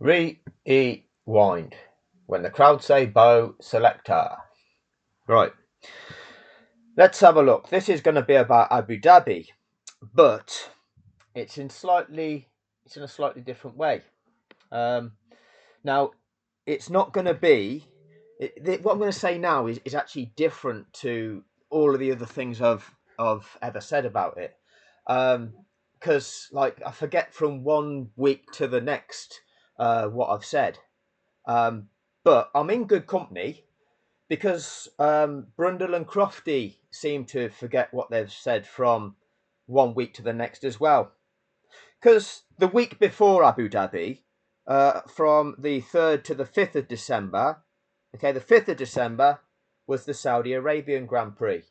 Rewind. When the crowd say Bo Selector. Right. Let's have a look. This is going to be about Abu Dhabi, but it's in a slightly different way. Now, it's not going to be. What I'm going to say now is actually different to all of the other things I've ever said about it. Because I forget from one week to the next what I've said. But I'm in good company because Brundle and Crofty seem to forget what they've said from one week to the next as well. Because the week before Abu Dhabi, from the 3rd to the 5th of December, okay, the 5th of December was the Saudi Arabian Grand Prix.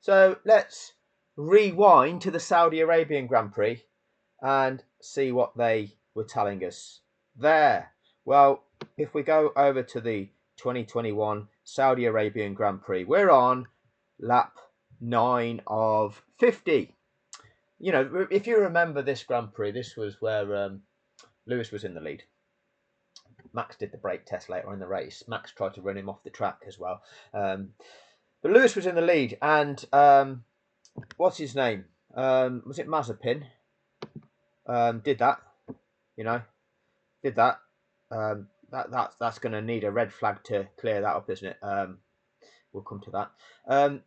So let's rewind to the Saudi Arabian Grand Prix and see what they were telling us there. Well, if we go over to the 2021 Saudi Arabian Grand Prix, we're on lap 9 of 50. You know, if you remember this Grand Prix, this was where Lewis was in the lead. Max did the brake test later on in the race. Max tried to run him off the track as well. But Lewis was in the lead, and what's his name? Was it Mazepin? Did that, you know, did that. That's going to need a red flag to clear that up, isn't it? We'll come to that.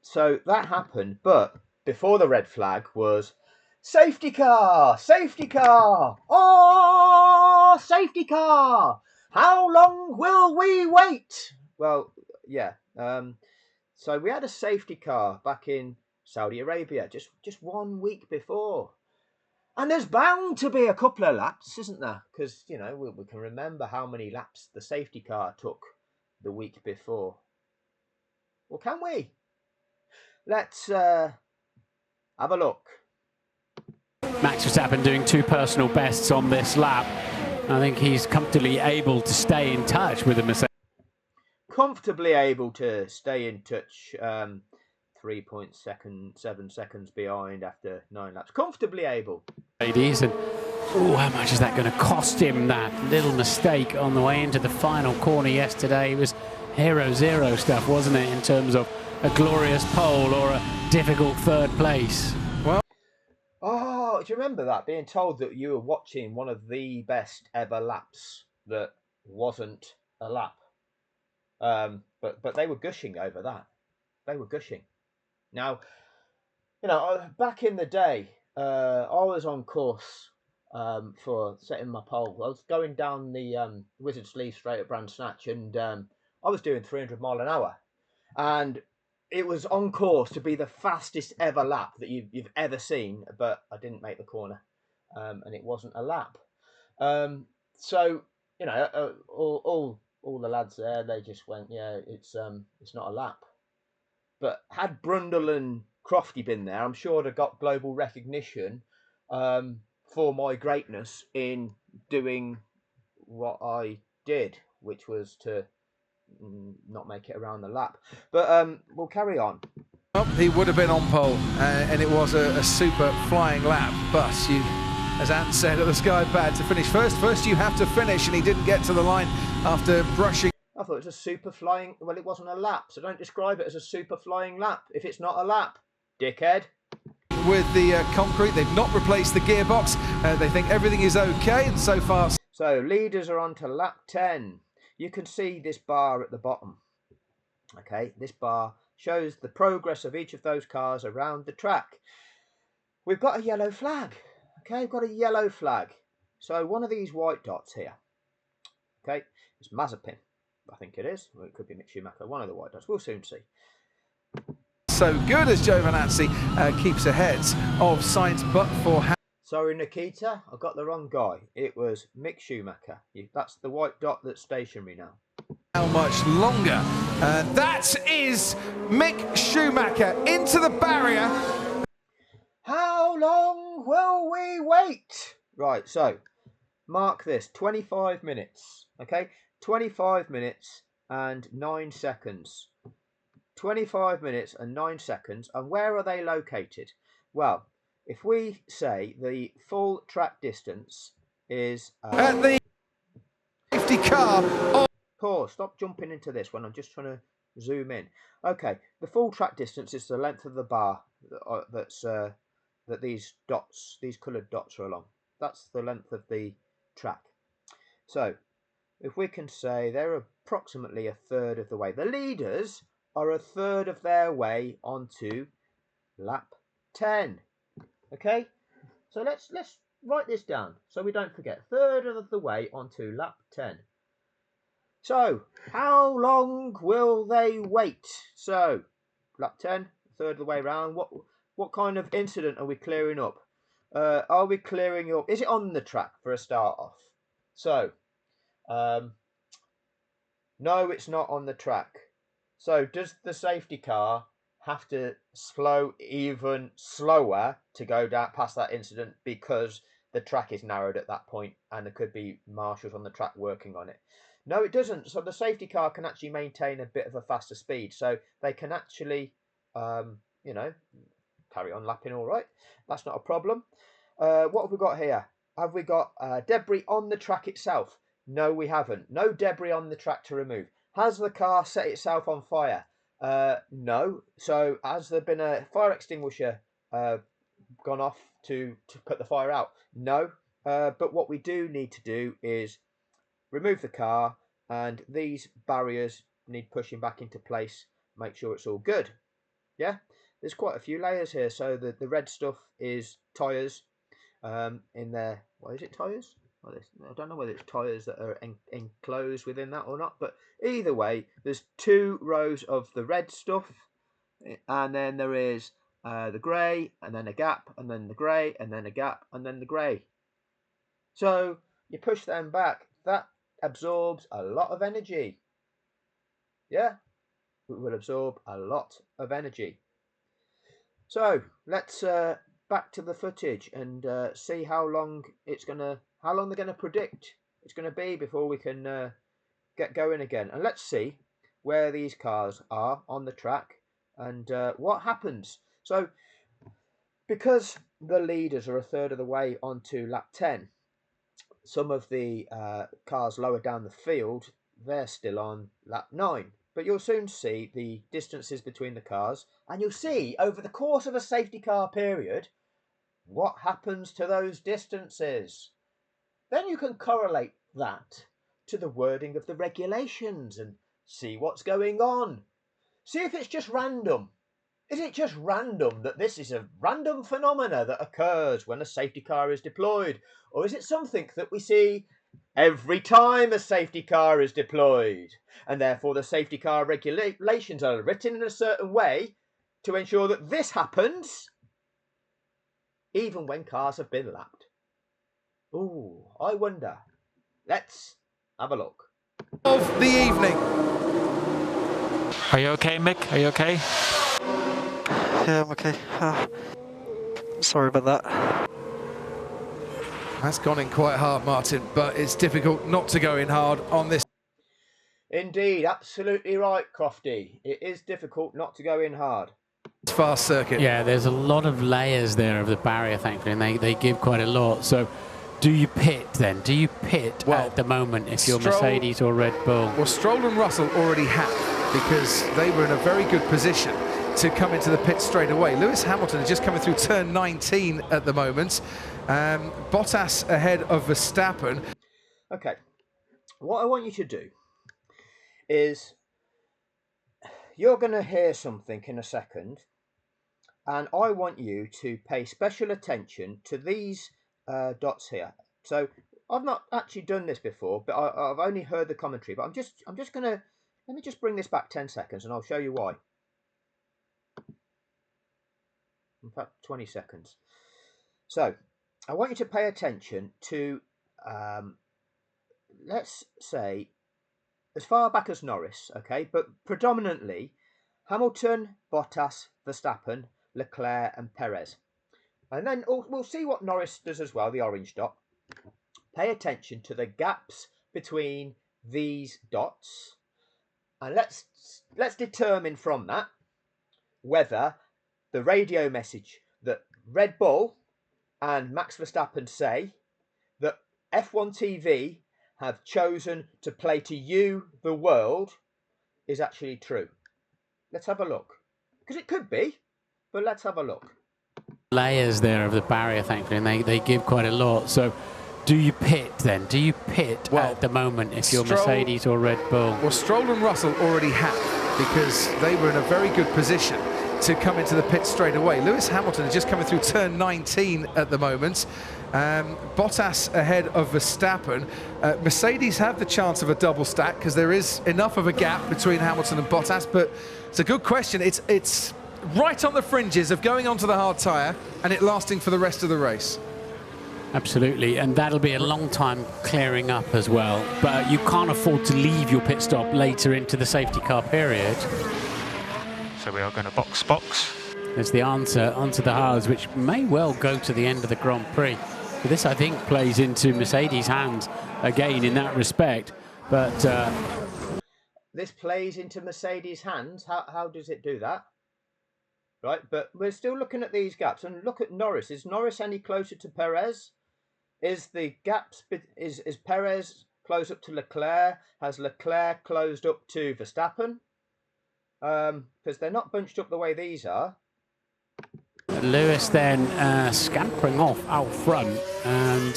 So that happened, but before the red flag was safety car, oh, safety car. How long will we wait? Well, yeah. So we had a safety car back in Saudi Arabia just 1 week before. And there's bound to be a couple of laps, isn't there? Because, you know, we can remember how many laps the safety car took the week before. Well, can we? Let's have a look. Max Verstappen doing 2 personal bests on this lap. I think he's comfortably able to stay in touch with the Mercedes. Comfortably able to stay in touch. 3.7 seconds behind after 9 laps. Comfortably able. Ladies, and how much is that going to cost him? That little mistake on the way into the final corner yesterday. It was hero zero stuff, wasn't it, in terms of a glorious pole or a difficult 3rd place? Well, oh, do you remember that, being told that you were watching one of the best ever laps that wasn't a lap? But they were gushing over that. They were gushing. Now, you know, back in the day, I was on course for setting my pole. I was going down the Wizard's Lee straight at Brands Snatch, and I was doing 300 mile an hour, and it was on course to be the fastest ever lap that you've ever seen. But I didn't make the corner, and it wasn't a lap. So you know, all the lads there, they just went, yeah, it's not a lap. But had Brundle and Crofty been there, I'm sure they'd got global recognition for my greatness in doing what I did, which was to not make it around the lap. But we'll carry on. Well, he would have been on pole, and it was a super flying lap. But you, as Ant said at the Sky Pad, to finish first. First you have to finish, and he didn't get to the line after brushing. I thought it was a super flying. Well, it wasn't a lap, so don't describe it as a super flying lap if it's not a lap, dickhead. With the concrete, they've not replaced the gearbox. They think everything is okay, and so far. So leaders are on to lap 10. You can see this bar at the bottom. Okay, this bar shows the progress of each of those cars around the track. We've got a yellow flag. Okay, we've got a yellow flag. So one of these white dots here. Okay, it's Mazepin. I think it is. Well, it could be Mick Schumacher, one of the white dots. We'll soon see. So good as Giovinazzi keeps ahead of Sainz, but for... Sorry, Nikita, I got the wrong guy. It was Mick Schumacher. That's the white dot that's stationary now. How much longer? That is Mick Schumacher into the barrier. How long will we wait? Right, so mark this, 25 minutes, okay? 25 minutes and 9 seconds. 25 minutes and 9 seconds. And where are they located? Well, if we say the full track distance is... car. Pause. Stop jumping into this when I'm just trying to zoom in. Okay, the full track distance is the length of the bar that these dots, these coloured dots are along. That's the length of the track. So if we can say they're approximately a third of the way. The leaders are a third of their way onto lap 10. Okay, so let's write this down so we don't forget. Third of the way onto lap 10. So how long will they wait? So lap 10, third of the way round. What kind of incident are we clearing up? Are we clearing up? Is it on the track for a start off? So no, it's not on the track. So does the safety car have to slow even slower to go down past that incident because the track is narrowed at that point and there could be marshals on the track working on it? No, it doesn't. So the safety car can actually maintain a bit of a faster speed. So they can actually, carry on lapping all right. That's not a problem. What have we got here? Have we got debris on the track itself? No, we haven't. No debris on the track to remove. Has the car set itself on fire? No. So has there been a fire extinguisher gone off to put the fire out? No. But what we do need to do is remove the car, and these barriers need pushing back into place. Make sure it's all good. Yeah, there's quite a few layers here. So the red stuff is tyres. In there, what is it, tyres? Well, I don't know whether it's tyres that are enclosed within that or not, but either way, there's 2 rows of the red stuff, and then there is the grey, and then a gap, and then the grey, and then a gap, and then the grey. So you push them back, that absorbs a lot of energy. Yeah, it will absorb a lot of energy. So let's back to the footage and see how long they're gonna predict it's gonna be before we can get going again. And let's see where these cars are on the track and what happens. So because the leaders are a third of the way onto lap 10, some of the cars lower down the field, they're still on lap 9. But you'll soon see the distances between the cars, and you'll see over the course of a safety car period what happens to those distances. Then you can correlate that to the wording of the regulations and see what's going on. See if it's just random. Is it just random that this is a random phenomena that occurs when a safety car is deployed? Or is it something that we see every time a safety car is deployed? And therefore the safety car regulations are written in a certain way to ensure that this happens even when cars have been lapped. Ooh, I wonder. Let's have a look. Of the evening. Are you okay, Mick? Are you okay? Yeah, I'm okay. Sorry about that. That's gone in quite hard, Martin, but it's difficult not to go in hard on this. Indeed, absolutely right, Crofty. It is difficult not to go in hard. Fast circuit. Yeah, there's a lot of layers there of the barrier, thankfully, and they give quite a lot. So do you pit then? Do you pit at the moment if you're Mercedes or Red Bull? Well, Stroll and Russell already have, because they were in a very good position to come into the pit straight away. Lewis Hamilton is just coming through turn 19 at the moment. Bottas ahead of Verstappen. Okay, what I want you to do is you're going to hear something in a second, and I want you to pay special attention to these dots here. So I've not actually done this before, but I've only heard the commentary. But I'm just going to let me just bring this back 10 seconds, and I'll show you why. In fact, 20 seconds. So I want you to pay attention to, let's say, as far back as Norris, okay, but predominantly Hamilton, Bottas, Verstappen, Leclerc and Perez. And then we'll see what Norris does as well, the orange dot. Pay attention to the gaps between these dots, and let's determine from that whether the radio message that Red Bull and Max Verstappen say that F1 TV have chosen to play to you, the world, is actually true. Let's have a look. Because it could be, but let's have a look. Layers there of the barrier, thankfully, and they give quite a lot. So do you pit then? Do you pit at the moment if you're Mercedes or Red Bull? Well, Stroll and Russell already have, because they were in a very good position to come into the pit straight away. Lewis Hamilton is just coming through turn 19 at the moment. Bottas ahead of Verstappen. Mercedes have the chance of a double stack because there is enough of a gap between Hamilton and Bottas, but it's a good question. It's right on the fringes of going onto the hard tyre and it lasting for the rest of the race. Absolutely, and that'll be a long time clearing up as well. But you can't afford to leave your pit stop later into the safety car period. So we are going to box. There's the answer onto the hards, which may well go to the end of the Grand Prix. But this, I think, plays into Mercedes' hands again in that respect. But this plays into Mercedes' hands. How does it do that? Right, but we're still looking at these gaps, and look at Norris. Is Norris any closer to Perez? Is the gaps? Is Perez close up to Leclerc? Has Leclerc closed up to Verstappen? Because they're not bunched up the way these are. Lewis then scampering off out front, and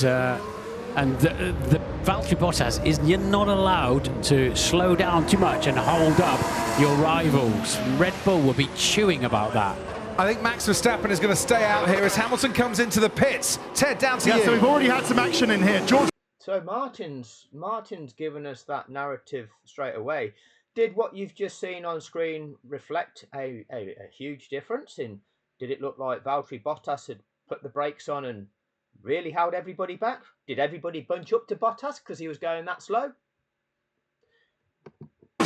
the Valtteri Bottas you're not allowed to slow down too much and hold up your rivals. Red Bull will be chewing about that. I think Max Verstappen is going to stay out here as Hamilton comes into the pits. Ted, down to you. So we've already had some action in here. George. So Martin's given us that narrative straight away. Did what you've just seen on screen reflect a huge difference in? Did it look like Valtteri Bottas had put the brakes on and really held everybody back? Did everybody bunch up to Bottas because he was going that slow?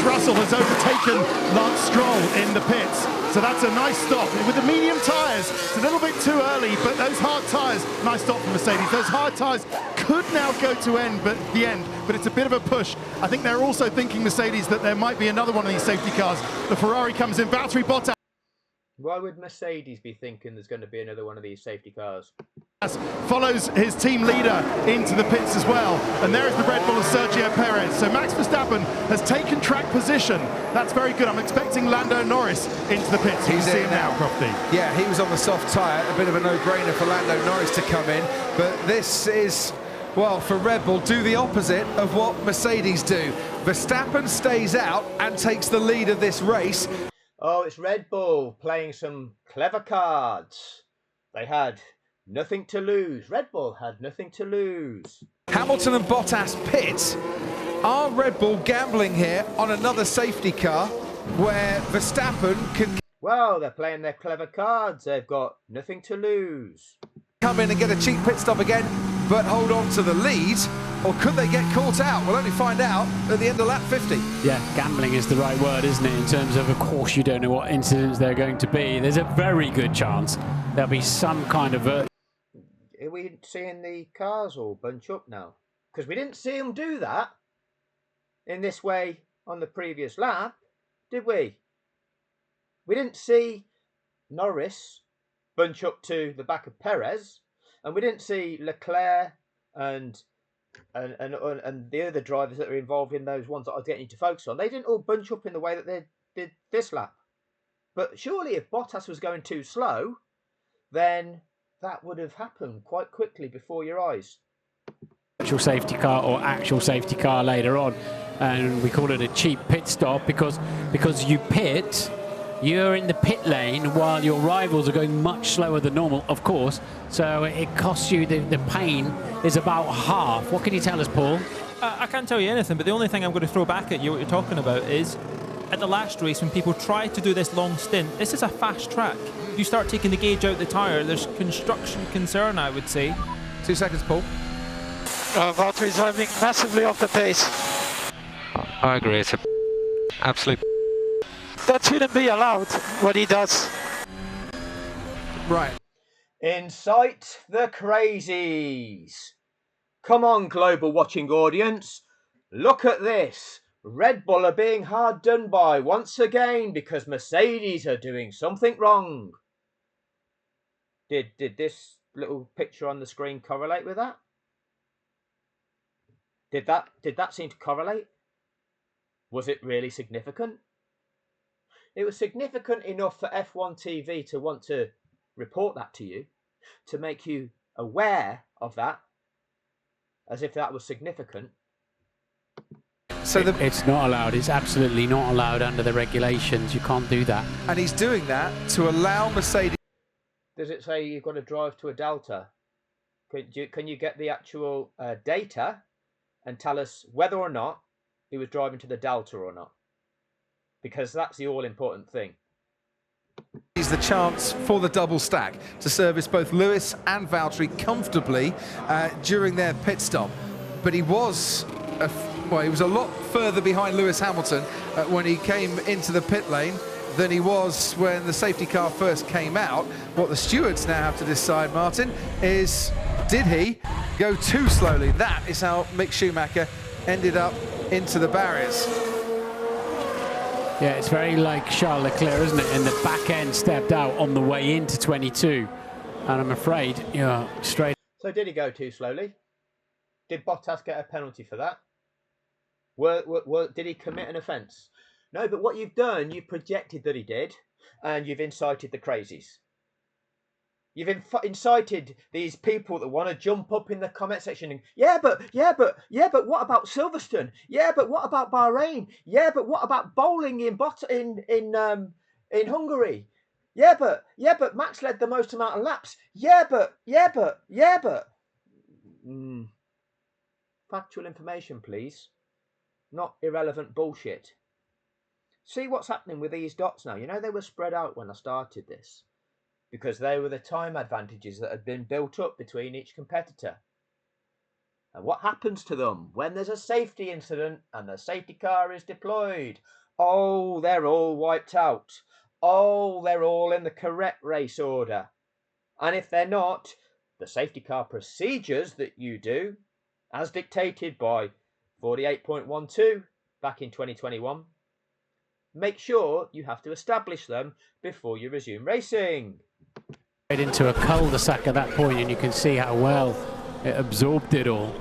Russell has overtaken Lance Stroll in the pits, so that's a nice stop. With the medium tyres, it's a little bit too early, but those hard tyres, nice stop from Mercedes. Those hard tyres could now go to the end, but it's a bit of a push. I think they're also thinking, Mercedes, that there might be another one of these safety cars. The Ferrari comes in, Valtteri Bottas. Why would Mercedes be thinking there's going to be another one of these safety cars? Follows his team leader into the pits as well, and there is the Red Bull of Sergio Perez. So Max Verstappen has taken track position. That's very good. I'm expecting Lando Norris into the pits. You can see him now, Crofty. Yeah, he was on the soft tyre, a bit of a no-brainer for Lando Norris to come in, but this is, well, for Red Bull, do the opposite of what Mercedes do. Verstappen stays out and takes the lead of this race. Oh, it's Red Bull playing some clever cards. They had nothing to lose. Red Bull had nothing to lose. Hamilton and Bottas pit. Are Red Bull gambling here on another safety car where Verstappen can... Well, they're playing their clever cards. They've got nothing to lose. Come in and get a cheap pit stop again, but hold on to the lead, or could they get caught out? We'll only find out at the end of lap 50. Yeah, gambling is the right word, isn't it? In terms of course, you don't know what incidents they're going to be. There's a very good chance there'll be some kind of Are we seeing the cars all bunch up now? Because we didn't see them do that in this way on the previous lap, did we? We didn't see Norris bunch up to the back of Perez, and we didn't see Leclerc and the other drivers that are involved in those ones that I was getting you to focus on. They didn't all bunch up in the way that they did this lap. But surely if Bottas was going too slow, then that would have happened quite quickly before your eyes. Actual safety car or actual safety car later on, and we call it a cheap pit stop because you pit. You're in the pit lane while your rivals are going much slower than normal, of course. So it costs you, the pain is about half. What can you tell us, Paul? I can't tell you anything, but the only thing I'm going to throw back at you, what you're talking about, is at the last race when people try to do this long stint, this is a fast track. You start taking the gauge out the tyre, there's construction concern, I would say. 2 seconds, Paul. Valtteri's driving massively off the pace. I agree, it's an absolute... That shouldn't be allowed, what he does. Right. Incite the crazies. Come on, global watching audience. Look at this. Red Bull are being hard done by once again because Mercedes are doing something wrong. Did this little picture on the screen correlate with that? Did that seem to correlate? Was it really significant? It was significant enough for F1 TV to want to report that to you, to make you aware of that, as if that was significant. So it's not allowed. It's absolutely not allowed under the regulations. You can't do that. and he's doing that to allow Mercedes. Does it say you've got to drive to a delta? Can you get the actual data and tell us whether or not he was driving to the delta or not? Because that's the all-important thing. The chance for the double stack to service both Lewis and Valtteri comfortably during their pit stop. But he was a lot further behind Lewis Hamilton when he came into the pit lane than he was when the safety car first came out. What the stewards now have to decide, Martin, is did he go too slowly? That is how Mick Schumacher ended up into the barriers. Yeah, it's very like Charles Leclerc, isn't it? And the back end stepped out on the way into 22. And I'm afraid, straight. So did he go too slowly? Did Bottas get a penalty for that? Did he commit an offence? No, but what you've done, you've projected that he did, and you've incited the crazies. You've incited these people that want to jump up in the comment section and, yeah, but what about Silverstone? Yeah, but what about Bahrain? Yeah, but what about bowling in Hungary? Yeah, but Max led the most amount of laps. Yeah, but. Factual information, please. Not irrelevant bullshit. See what's happening with these dots now. You know, they were spread out when I started this, because they were the time advantages that had been built up between each competitor. And what happens to them when there's a safety incident and the safety car is deployed? Oh, they're all wiped out. Oh, they're all in the correct race order. And if they're not, the safety car procedures that you do, as dictated by 48.12 back in 2021, make sure you have to establish them before you resume racing. Into a cul-de-sac at that point, and you can see how well it absorbed it all.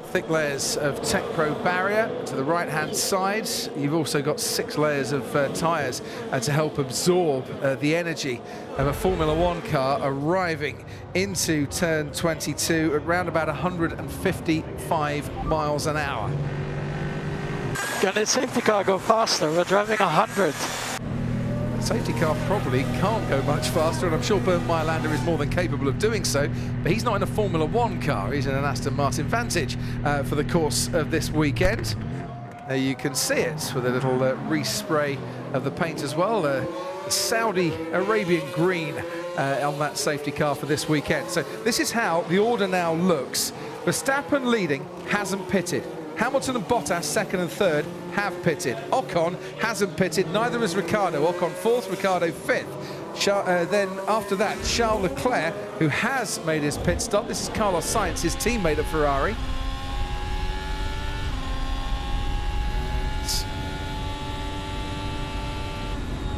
Thick layers of Tech Pro barrier to the right-hand side. You've also got 6 layers of tyres to help absorb the energy of a Formula One car arriving into turn 22 at around about 155 miles an hour. Can the safety car go faster? We're driving 100. The safety car probably can't go much faster, and I'm sure Bernd Maylander is more than capable of doing so, but he's not in a Formula One car. He's in an Aston Martin Vantage for the course of this weekend. You can see it with a little respray of the paint as well. The Saudi Arabian green on that safety car for this weekend. So this is how the order now looks. Verstappen leading, hasn't pitted. Hamilton and Bottas, second and third, have pitted. Ocon hasn't pitted, neither has Ricciardo. Ocon fourth, Ricciardo fifth. Then after that, Charles Leclerc, who has made his pit stop. This is Carlos Sainz, his teammate at Ferrari.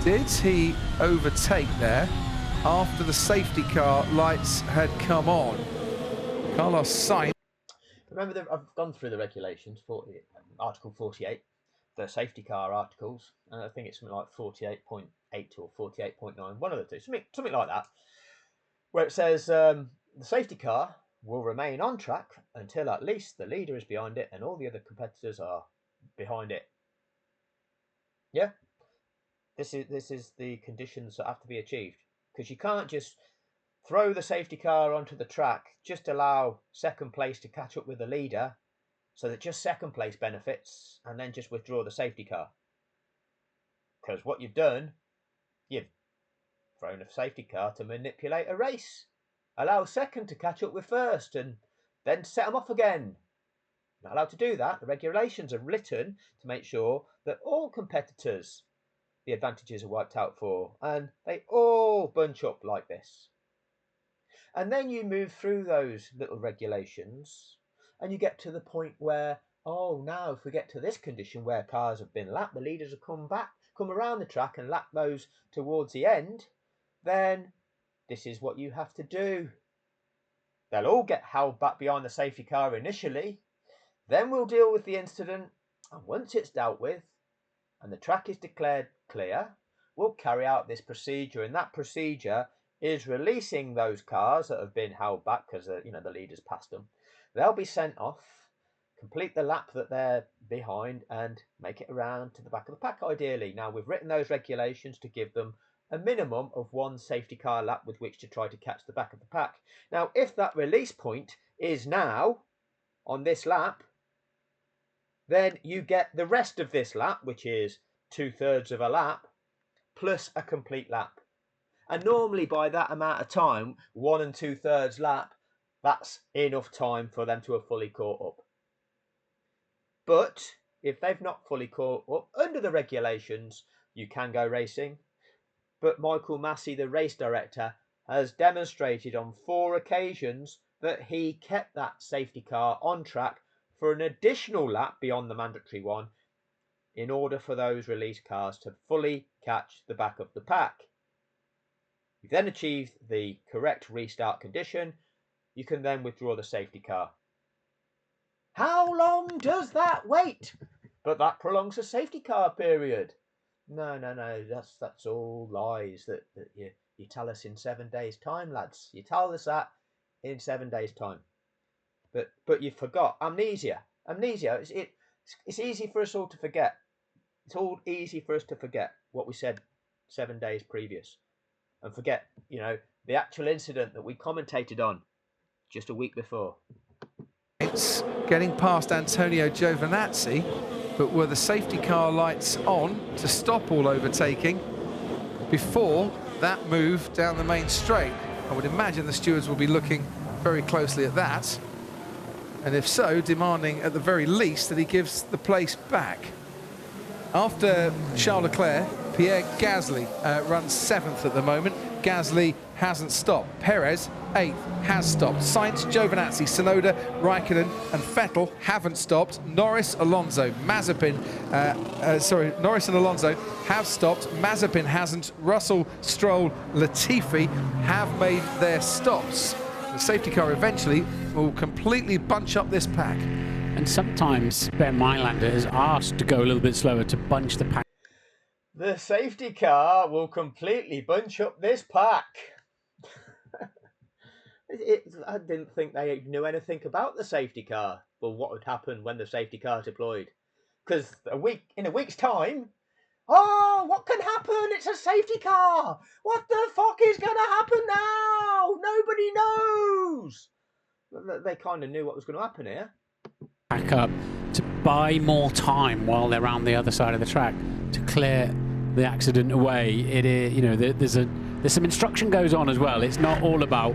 Did he overtake there after the safety car lights had come on? Carlos Sainz. Remember, I've gone through the regulations, Article 48, the safety car articles, and I think it's something like 48.8 or 48.9, one of the two, something like that, where it says the safety car will remain on track until at least the leader is behind it and all the other competitors are behind it. Yeah, this is the conditions that have to be achieved, because you can't just throw the safety car onto the track, just allow second place to catch up with the leader so that just second place benefits, and then just withdraw the safety car. Because what you've done, you've thrown a safety car to manipulate a race. Allow second to catch up with first and then set them off again. Not allowed to do that. The regulations are written to make sure that all competitors, the advantages are wiped out for, and they all bunch up like this. And then you move through those little regulations and you get to the point where, oh, now if we get to this condition where cars have been lapped, the leaders have come around the track and lap those towards the end, then this is what you have to do. They'll all get held back behind the safety car initially. Then we'll deal with the incident, and once it's dealt with and the track is declared clear, we'll carry out this procedure, and that procedure is releasing those cars that have been held back because the leaders passed them. They'll be sent off, complete the lap that they're behind, and make it around to the back of the pack ideally. Now, we've written those regulations to give them a minimum of one safety car lap with which to try to catch the back of the pack. Now, if that release point is now on this lap, then you get the rest of this lap, which is 2/3 of a lap, plus a complete lap. And normally by that amount of time, 1 2/3 lap, that's enough time for them to have fully caught up. But if they've not fully caught up under the regulations, you can go racing. But Michael Massey, the race director, has demonstrated on 4 occasions that he kept that safety car on track for an additional lap beyond the mandatory one in order for those release cars to fully catch the back of the pack. You then achieve the correct restart condition. You can then withdraw the safety car. How long does that wait? But that prolongs the safety car period. No, that's all lies that you tell us in 7 days' time, lads. You tell us that in 7 days' time. But you forgot. Amnesia. It's easy for us all to forget. It's all easy for us to forget what we said 7 days previous. And forget, the actual incident that we commentated on just a week before. It's getting past Antonio Giovinazzi, but were the safety car lights on to stop all overtaking before that move down the main straight? I would imagine the stewards will be looking very closely at that, and if so, demanding at the very least that he gives the place back. After Charles Leclerc, Pierre Gasly runs 7th at the moment. Gasly hasn't stopped. Perez, 8th, has stopped. Sainz, Giovinazzi, Tsunoda, Raikkonen and Vettel haven't stopped. Norris, Alonso, Mazepin, Norris and Alonso have stopped. Mazepin hasn't. Russell, Stroll, Latifi have made their stops. The safety car eventually will completely bunch up this pack. And sometimes Ben Mylander is asked to go a little bit slower to bunch the pack. The safety car will completely bunch up this pack. I didn't think they knew anything about the safety car. Well, what would happen when the safety car deployed? Because in a week's time, what can happen? It's a safety car. What the fuck is going to happen now? Nobody knows. They kind of knew what was going to happen here. Back up to buy more time while they're around the other side of the track to clear the accident away. It is, there's some instruction goes on as well. It's not all about.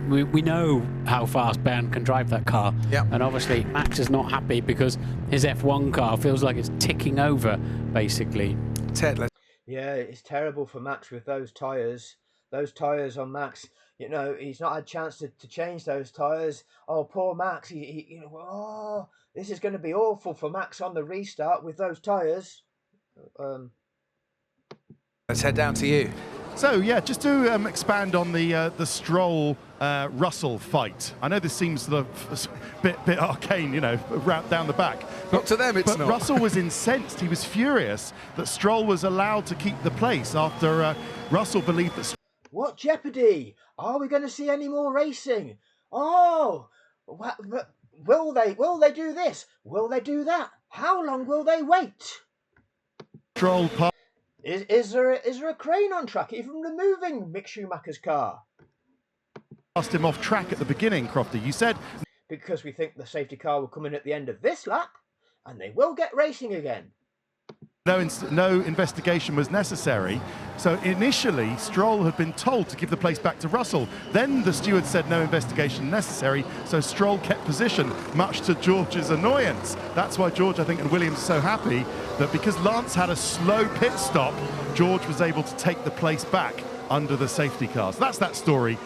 We know how fast Ben can drive that car, and obviously Max is not happy because his F1 car feels like it's ticking over, basically. Ted, yeah, it's terrible for Max with those tyres. Those tyres on Max. He's not had a chance to change those tyres. Oh, poor Max. This is going to be awful for Max on the restart with those tyres. Let's head down to you. So, yeah, just to expand on the Stroll-Russell fight. I know this seems sort of a bit arcane, route down the back. Not to them, it's but not. Russell was incensed. He was furious that Stroll was allowed to keep the place after Russell believed that... What jeopardy? Are we going to see any more racing? Oh, will they do this? Will they do that? How long will they wait? Stroll Is there a crane on track even removing Mick Schumacher's car? Passed him off track at the beginning, Crofty. You said... Because we think the safety car will come in at the end of this lap and they will get racing again. No investigation was necessary. So initially, Stroll had been told to give the place back to Russell. Then the steward said no investigation necessary, so Stroll kept position, much to George's annoyance. That's why George, I think, and Williams are so happy that because Lance had a slow pit stop, George was able to take the place back under the safety cars. That's that story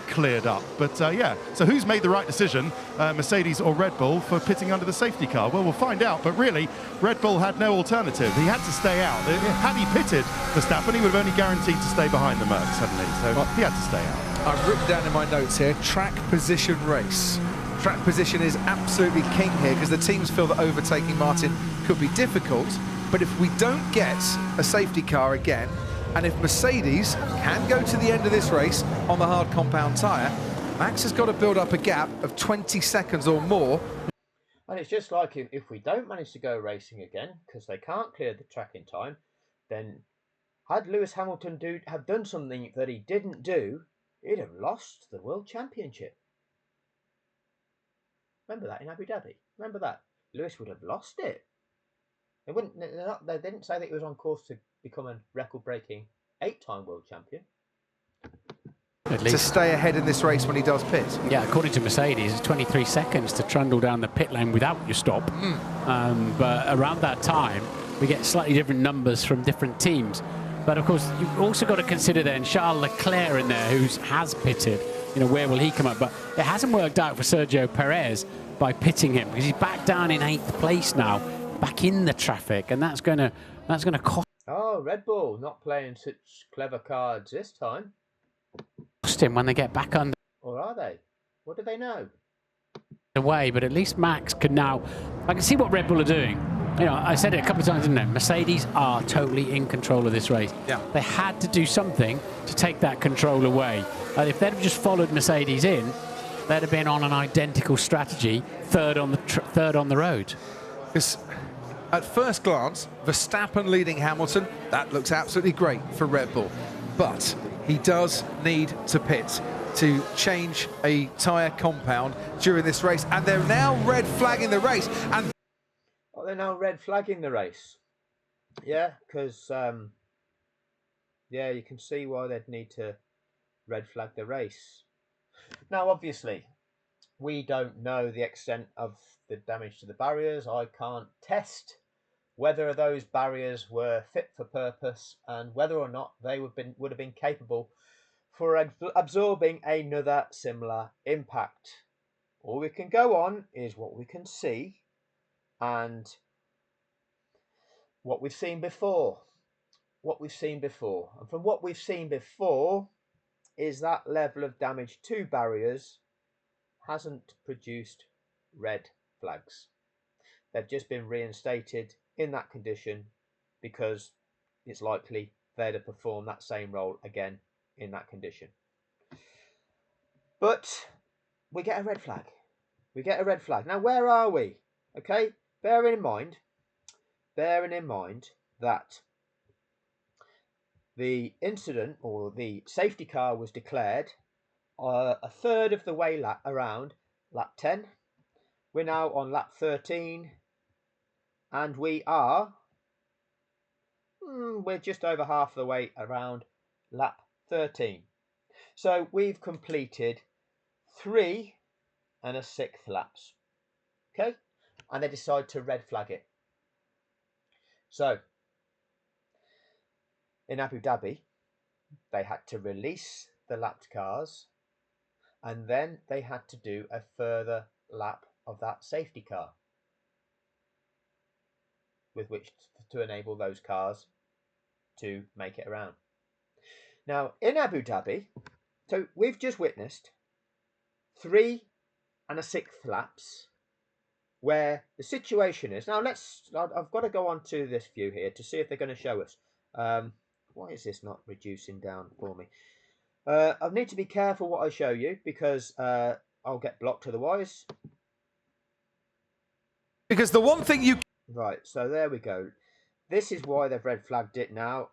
cleared up. But yeah, so who's made the right decision, Mercedes or Red Bull, for pitting under the safety car? Well, we'll find out, but really, Red Bull had no alternative. He had to stay out. Had he pitted Verstappen, he would have only guaranteed to stay behind the Mercs, hadn't he? So he had to stay out. I've written down in my notes here, track position race. Track position is absolutely king here because the teams feel that overtaking Martin could be difficult. But if we don't get a safety car again, and if Mercedes can go to the end of this race on the hard compound tyre, Max has got to build up a gap of 20 seconds or more. And it's just like if we don't manage to go racing again, because they can't clear the track in time, then had Lewis Hamilton have done something that he didn't do, he'd have lost the World Championship. Remember that in Abu Dhabi? Remember that? Lewis would have lost it. They didn't say that he was on course to become a record-breaking 8-time world champion. At least To stay ahead in this race when he does pit. Yeah, according to Mercedes, it's 23 seconds to trundle down the pit lane without your stop. But around that time, we get slightly different numbers from different teams. But of course, you've also got to consider then Charles Leclerc in there, who has pitted. You know, where will he come up? But it hasn't worked out for Sergio Perez by pitting him, because he's back down in 8th place now, back in the traffic, and that's going to cost. Oh, Red Bull not playing such clever cards this time. Him when they get back under. Or are they? What do they know? Away, but at least Max can now. I can see what Red Bull are doing. You know, I said it a couple of times, didn't I? Mercedes are totally in control of this race. Yeah. They had to do something to take that control away. If they'd have just followed Mercedes in, they'd have been on an identical strategy, third on the road. Because at first glance, Verstappen leading Hamilton, that looks absolutely great for Red Bull. But he does need to pit to change a tyre compound during this race. And they're now red flagging the race. And Oh, they're now red flagging the race. Yeah, because, yeah, you can see why they'd need to red flag the race. Now, obviously, we don't know the extent of the damage to the barriers. I can't test whether those barriers were fit for purpose and whether or not they would have been capable for absorbing another similar impact. All we can go on is what we can see and what we've seen before. And from what we've seen before is that level of damage to barriers hasn't produced red flags. They've just been reinstated in that condition because it's likely they'd have performed that same role again in that condition. But we get a red flag. Now, where are we? Okay, bearing in mind that the incident or the safety car was declared a third of the way around lap 10. We're now on lap 13 and we're just over half the way around lap 13. So we've completed 3 1/6 laps. Okay, and they decide to red flag it. So in Abu Dhabi, they had to release the lapped cars and then they had to do a further lap of that safety car with which to enable those cars to make it around. Now, in Abu Dhabi, so we've just witnessed 3 1/6 laps where the situation is. Now, I've got to go on to this view here to see if they're going to show us. Why is this not reducing down for me? I need to be careful what I show you because I'll get blocked otherwise. because the one thing you... Right, so there we go. This is why they've red flagged it now.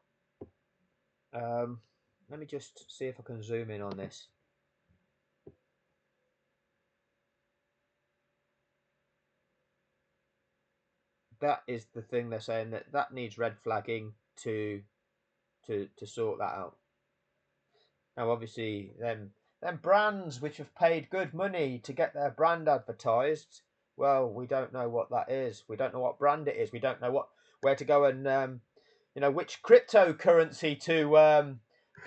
Let me just see if I can zoom in on this. That is the thing they're saying, that needs red flagging to sort that out. Now, obviously, them brands which have paid good money to get their brand advertised, well, we don't know what that is. We don't know what brand it is. We don't know where to go and which cryptocurrency to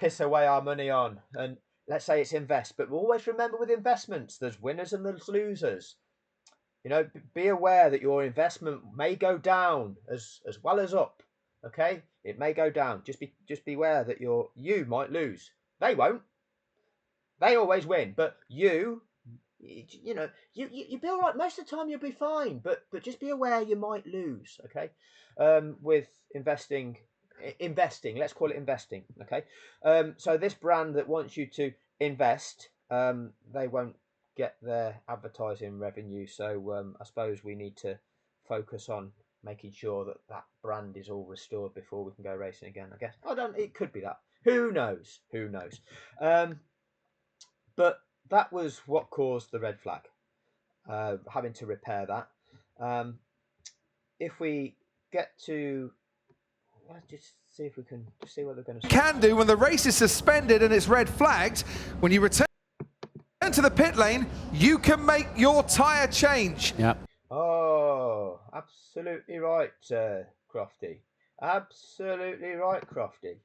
piss away our money on. And let's say it's invest, but always remember with investments, there's winners and there's losers. You know, be aware that your investment may go down as well as up. Okay, it may go down. Just beware that you might lose. They won't. They always win. But you You know, you'll be all right. Most of the time, you'll be fine. But just be aware you might lose. Okay, with investing. Let's call it investing. Okay, so this brand that wants you to invest, they won't get their advertising revenue. So I suppose we need to focus on making sure that that brand is all restored before we can go racing again. I guess I don't. It could be that. Who knows? Who knows? But that was what caused the red flag. Having to repair that. If we get to, let's just see if we can just see what they're going to say. Can do when the race is suspended and it's red flagged. When you return to the pit lane, you can make your tyre change. Yeah. Oh, absolutely right, Crofty. Absolutely right, Crofty.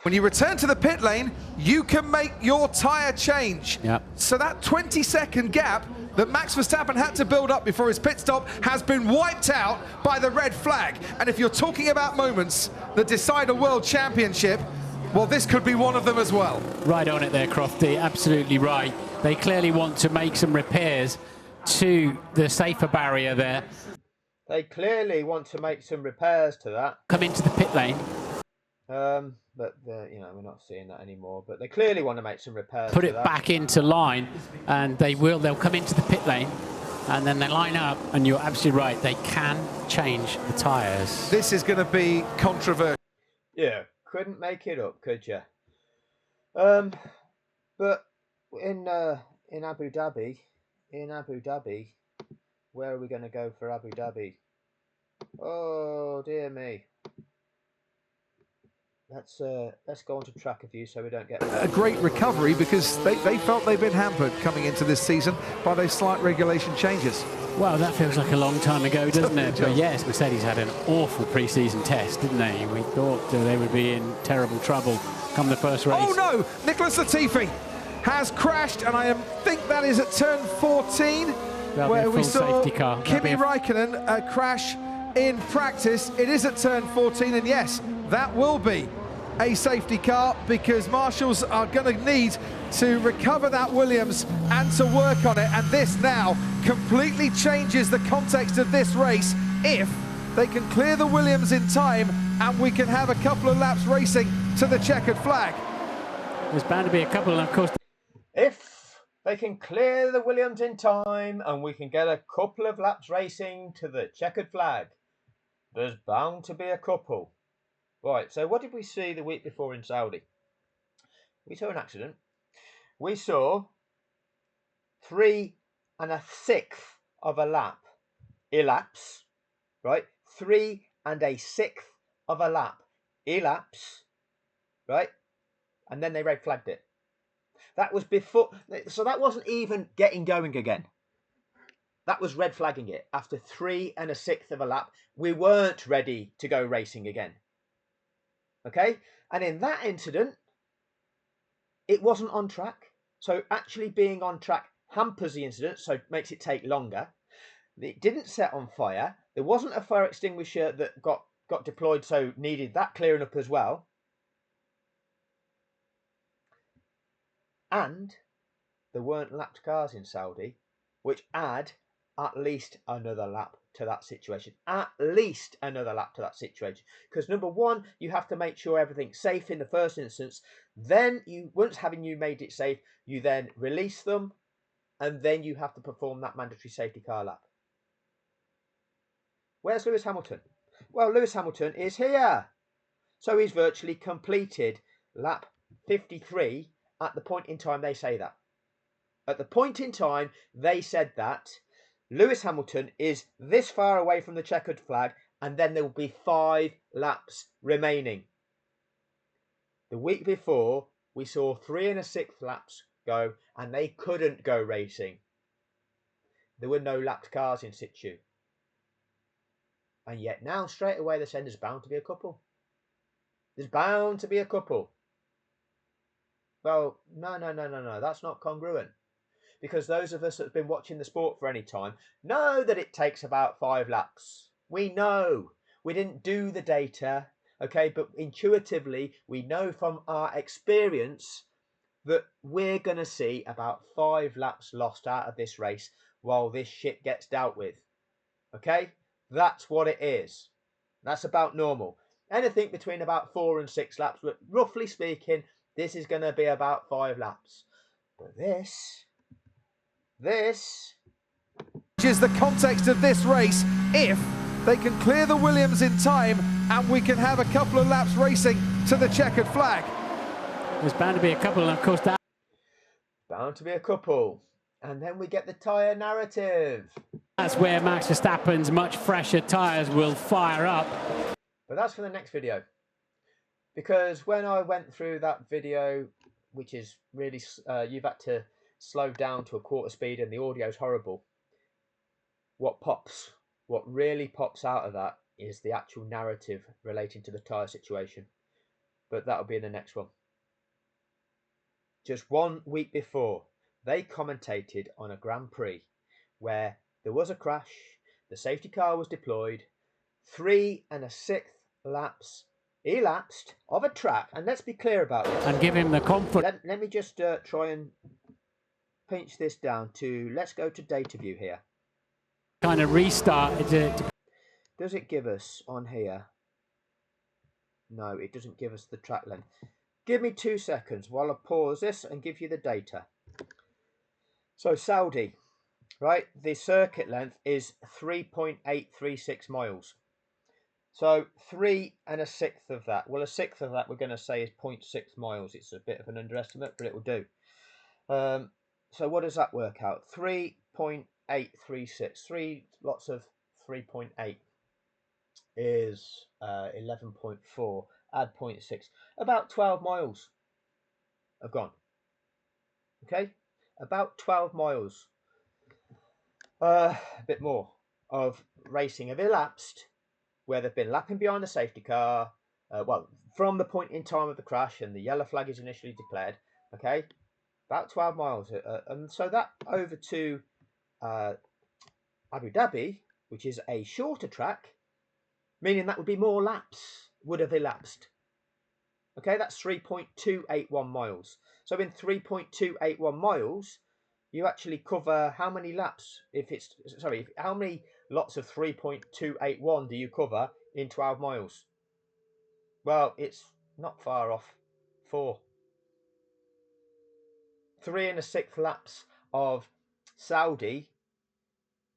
When you return to the pit lane, you can make your tyre change. Yep. So that 20-second gap that Max Verstappen had to build up before his pit stop has been wiped out by the red flag. And if you're talking about moments that decide a world championship, well, this could be one of them as well. Right on it there, Crofty. Absolutely right. They clearly want to make some repairs to the safer barrier there. They clearly want to make some repairs to that. Come into the pit lane. But you know, we're not seeing that anymore. But they clearly want to make some repairs. Put to it that. back into line, and they'll come into the pit lane, and then they line up, and you're absolutely right. They can change the tyres. This is going to be controversial. Yeah, couldn't make it up, could you? But in Abu Dhabi, where are we going to go for Abu Dhabi? Oh dear me. Let's go on to track a few so we don't get a great recovery, because they felt they've been hampered coming into this season by those slight regulation changes. Well, that feels like a long time ago, doesn't it? But yes, Mercedes had an awful pre-season test, didn't they? We thought they would be in terrible trouble come the first race. Oh no! Nicholas Latifi has crashed, and I think that is at turn 14, where we saw Kimi Raikkonen crash in practice. It is at turn 14, and yes, that will be a safety car, because marshals are going to need to recover that Williams and to work on it. And this now completely changes the context of this race if they can clear the Williams in time, and we can have a couple of laps racing to the checkered flag. There's bound to be a couple, and of course, if they can clear the Williams in time and we can get a couple of laps racing to the checkered flag, there's bound to be a couple. Right, so what did we see the week before in Saudi? We saw an accident. We saw 3 1/6 of a lap elapse, right? 3 1/6 of a lap elapse, right? And then they red flagged it. That was before, so that wasn't even getting going again. That was red flagging it. After 3 1/6 of a lap, we weren't ready to go racing again. Okay? And in that incident, it wasn't on track. So actually being on track hampers the incident, so it makes it take longer. It didn't set on fire. There wasn't a fire extinguisher that got deployed, so needed that clearing up as well. And there weren't lapped cars in Saudi, which add at least another lap to that situation. At least another lap to that situation. Because number one, you have to make sure everything's safe in the first instance. Then once having you made it safe, you then release them, and then you have to perform that mandatory safety car lap. Where's Lewis Hamilton? Well, Lewis Hamilton is here. So he's virtually completed lap 53 at the point in time they say that. At the point in time they said that, Lewis Hamilton is this far away from the checkered flag, and then there will be 5 laps remaining. The week before, we saw 3 1/6 laps go, and they couldn't go racing. There were no lapped cars in situ. And yet now, straight away, they're saying there's bound to be a couple. There's bound to be a couple. Well, no, that's not congruent. Because those of us that have been watching the sport for any time know that it takes about 5 laps. We know. We didn't do the data, okay? But intuitively, we know from our experience that we're going to see about 5 laps lost out of this race while this shit gets dealt with. Okay? That's what it is. That's about normal. Anything between about 4 and 6 laps, but roughly speaking, this is going to be about 5 laps. But this is the context of this race. If they can clear the Williams in time and we can have a couple of laps racing to the checkered flag. There's bound to be a couple, and of course that. Bound to be a couple. And then we get the tyre narrative. That's where Max Verstappen's much fresher tyres will fire up. But that's for the next video. Because when I went through that video, which is really, you've had to slow down to a quarter speed and the audio's horrible. What really pops out of that is the actual narrative relating to the tyre situation. But that'll be in the next one. Just 1 week before, they commentated on a Grand Prix where there was a crash, the safety car was deployed, 3 1/6 laps elapsed of a track, and let's be clear about this. And give him the confidence. Let me just try and pinch this down to, let's go to data view here. Kind of restart. Does it give us on here? No, it doesn't give us the track length. Give me 2 seconds while I pause this and give you the data. So Saudi, right, the circuit length is 3.836 miles. So 3 1/6 of that, well, a sixth of that we're going to say is 0.6 miles. It's a bit of an underestimate, but it will do. So what does that work out? 3.836, 3 lots of 3.8 is 11.4, add 0.6, about 12 miles have gone. Okay, about 12 miles, a bit more of racing have elapsed where they've been lapping behind the safety car, well, from the point in time of the crash and the yellow flag is initially declared, okay, about 12 miles. And so that over to Abu Dhabi, which is a shorter track, meaning that would be more laps would have elapsed. Okay, that's 3.281 miles. So in 3.281 miles, you actually cover how many laps? How many lots of 3.281 do you cover in 12 miles? Well, it's not far off 4. 3 1/6 laps of Saudi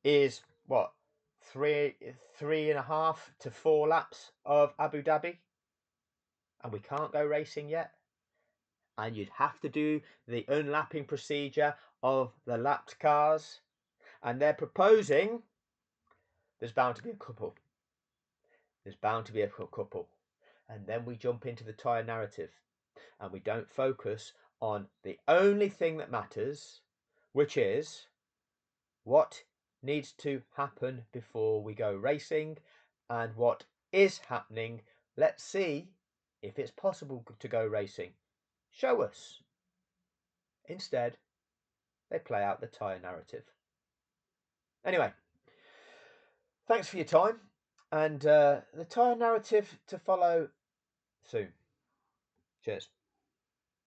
is what? 3.5 to 4 laps of Abu Dhabi. And we can't go racing yet. And you'd have to do the unlapping procedure of the lapped cars. And they're proposing there's bound to be a couple. There's bound to be a couple. And then we jump into the tyre narrative. And we don't focus on the only thing that matters, which is what needs to happen before we go racing and what is happening. Let's see if it's possible to go racing. Show us. Instead, they play out the tyre narrative. Anyway, thanks for your time, and the tyre narrative to follow soon. Cheers.